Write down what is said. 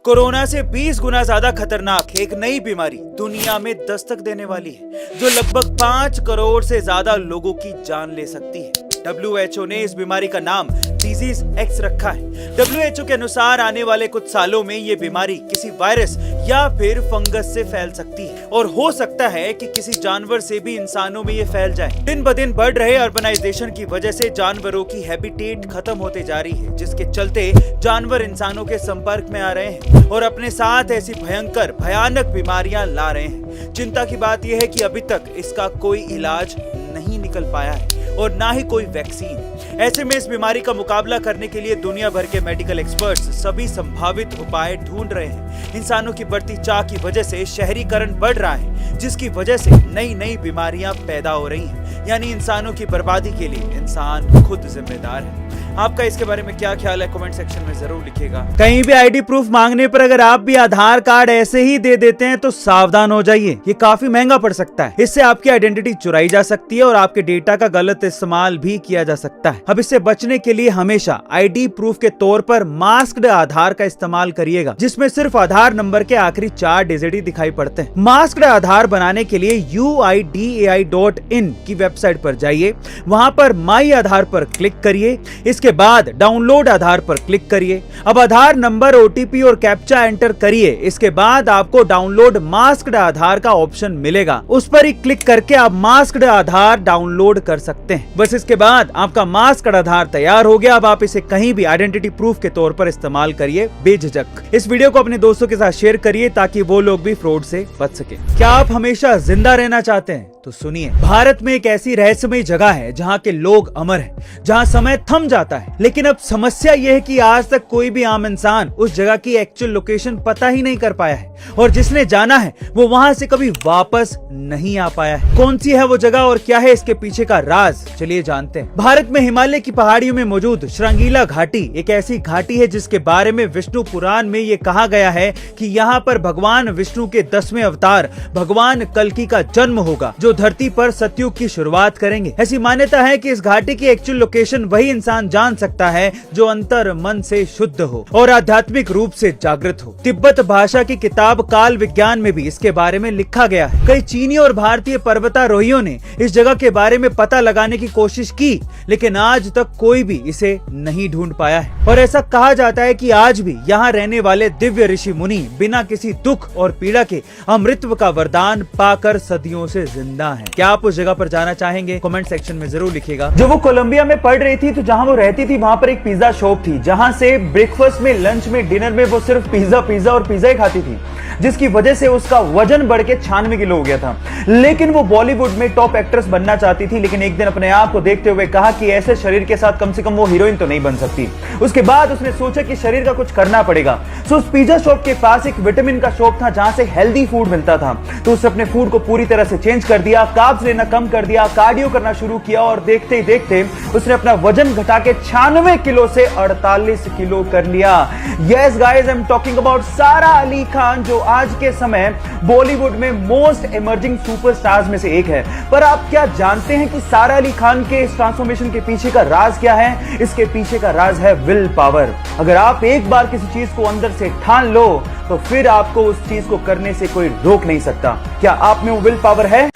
Corona से 20 गुना ज्यादा खतरनाक एक नई बीमारी दुनिया में दस्तक देने वाली है, जो लगभग 5 करोड़ से ज्यादा लोगों की जान ले सकती है। WHO ने इस बीमारी का नाम डिजीज एक्स रखा है। WHO के अनुसार आने वाले कुछ सालों में ये बीमारी किसी वायरस या फिर फंगस से फैल सकती है और हो सकता है कि किसी जानवर से भी इंसानों में ये फैल जाए। दिन ब दिन बढ़ रहे अर्बनाइजेशन की वजह से जानवरों की हैबिटेट खत्म होते जा रही है, जिसके चलते जानवर इंसानों के संपर्क में आ रहे हैं और अपने साथ ऐसी भयानक बीमारियां ला रहे हैं। चिंता की बात यह है कि अभी तक इसका कोई इलाज नहीं निकल पाया है और ना ही कोई वैक्सीन। ऐसे में इस बीमारी का मुकाबला करने के लिए दुनिया भर के मेडिकल एक्सपर्ट्स सभी संभावित उपाय ढूंढ रहे हैं। इंसानों की बढ़ती चाह की वजह से शहरीकरण बढ़ रहा है, जिसकी वजह से नई नई बीमारियां पैदा हो रही हैं। यानी इंसानों की बर्बादी के लिए इंसान खुद जिम्मेदार है। आपका इसके बारे में क्या ख्याल है, कमेंट सेक्शन में जरूर लिखिएगा। कहीं भी आईडी प्रूफ मांगने पर अगर आप भी आधार कार्ड ऐसे ही दे देते हैं तो सावधान हो जाइए, ये काफी महंगा पड़ सकता है। इससे आपकी आइडेंटिटी चुराई जा सकती है और आपके डेटा का गलत इस्तेमाल भी किया जा सकता है। अब इससे बचने के लिए हमेशा आईडी प्रूफ के तौर पर मास्क्ड आधार का इस्तेमाल करिएगा, जिसमें सिर्फ आधार नंबर के आखिरी 4 डिजिट ही दिखाई पड़ते हैं। मास्क्ड आधार बनाने के लिए UIDAI.in की वेबसाइट पर जाइए, वहां पर माई आधार पर क्लिक करिए, इसके बाद डाउनलोड आधार पर क्लिक करिए। अब आधार नंबर, OTP और कैप्चा एंटर करिए। इसके बाद आपको डाउनलोड मास्क्ड आधार का ऑप्शन मिलेगा, उस पर ही क्लिक करके आप मास्क्ड आधार डाउनलोड कर सकते हैं। बस इसके बाद आपका मास्क्ड आधार तैयार हो गया। अब आप इसे कहीं भी आइडेंटिटी प्रूफ के तौर पर इस्तेमाल करिए बेझिझक। इस वीडियो को अपने दोस्तों के साथ शेयर करिए ताकि वो लोग भी फ्रॉड से बच सके। क्या आप हमेशा जिंदा रहना चाहते हैं? तो सुनिए, भारत में एक ऐसी रहस्यमयी जगह है जहाँ के लोग अमर हैं, जहाँ समय थम जाता है। लेकिन अब समस्या यह है कि आज तक कोई भी आम इंसान उस जगह की एक्चुअल लोकेशन पता ही नहीं कर पाया है और जिसने जाना है वो वहां से कभी वापस नहीं आ पाया है। कौन सी है वो जगह और क्या है इसके पीछे का राज, चलिए जानते हैं। भारत में हिमालय की पहाड़ियों में मौजूद श्रृंगीला घाटी एक ऐसी घाटी है जिसके बारे में विष्णु पुराण में ये कहा गया है कि यहाँ पर भगवान विष्णु के 10वें अवतार भगवान कल्कि का जन्म होगा, जो धरती पर सतयुग की शुरुआत करेंगे। ऐसी मान्यता है कि इस घाटी की एक्चुअल लोकेशन वही इंसान जान सकता है जो अंतर मन से शुद्ध हो और आध्यात्मिक रूप से जागृत हो। तिब्बत भाषा की किताब काल विज्ञान में भी इसके बारे में लिखा गया है। कई चीनी और भारतीय पर्वतारोहियों ने इस जगह के बारे में पता लगाने की कोशिश की, लेकिन आज तक कोई भी इसे नहीं ढूंढ पाया है। और ऐसा कहा जाता है कि आज भी यहाँ रहने वाले दिव्य ऋषि मुनि बिना किसी दुख और पीड़ा के अमृतत्व का वरदान पाकर सदियों से जिंदा है। क्या आप उस जगह पर जाना चाहेंगे? कमेंट सेक्शन में जरूर लिखिएगा। जब वो कोलंबिया में पढ़ रही थी तो जहां वो रहती थी वहां पर एक पिज्जा शॉप थी, जहां से ब्रेकफास्ट में, लंच में, डिनर में वो सिर्फ पिज्जा ही खाती थी, जिसकी वजह से उसका वजन बढ़ के 96 किलो हो गया था। लेकिन वो बॉलीवुड में टॉप एक्ट्रेस बनना चाहती थी, लेकिन एक दिन अपने आप को देखते हुए कहा कि ऐसे शरीर के साथ कम से कम वो हीरोइन तो नहीं बन सकती। उसके बाद उसने सोचा कि शरीर का कुछ करना पड़ेगा। सो उस पिज्जा शॉप के पास एक विटामिन का शॉप था जहां से हेल्दी फूड मिलता था, तो उसने अपने फूड को पूरी तरह से चेंज कर दिया, कार्ब्स लेना कम कर दिया, कार्डियो करना शुरू किया और देखते ही देखते उसने अपना वजन घटा के 96 किलो से 48 किलो कर लिया। Yes guys, I am talking about सारा अली खान, जो आज के समय बॉलीवुड में मोस्ट इमर्जिंग सुपरस्टार्स में से एक है। पर आप क्या जानते हैं कि सारा अली खान के इस ट्रांसफॉर्मेशन के पीछे का राज क्या है? इसके पीछे का राज है विल पावर। अगर आप एक बार किसी चीज को अंदर से ठान लो तो फिर आपको उस चीज को करने से कोई रोक नहीं सकता। क्या आप में वो विल पावर है?